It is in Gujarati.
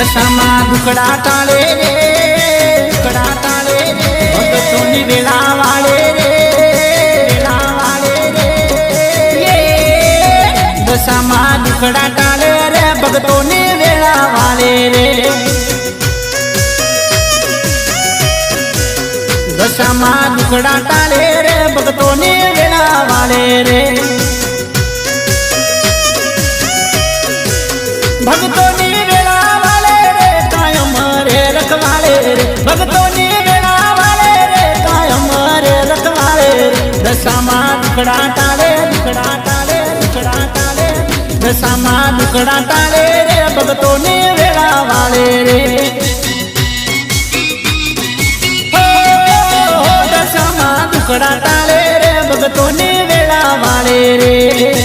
દશામાં દુખડા ટાળે રે, દુખડા ટાળે રે, ભગતોની વેળા વાળે રે, વેળા વાળે રે. દશામાં દુખડા ટાળે રે, ભગતોની વેળા વાળે રે. દશામાં દુખડા ટાળે રે, ભગતોની વેળા વાળે રે. ભગતોની વેળા વાળે રે, કાયમ રે રખવાળે રે. ભગતોની વેળા વાળે રે, કાયમ રે રખવાળે રે. દશામાં દુખડા ટાળે, દુખડા ટાળે, દુખડા ટાળે. દશામાં દુખડા ટાળે રે, ભગતોની વેળા વાળે રે. દશામાં દુખડા ટાળે રે, ભગતોની વેળા વાળે રે.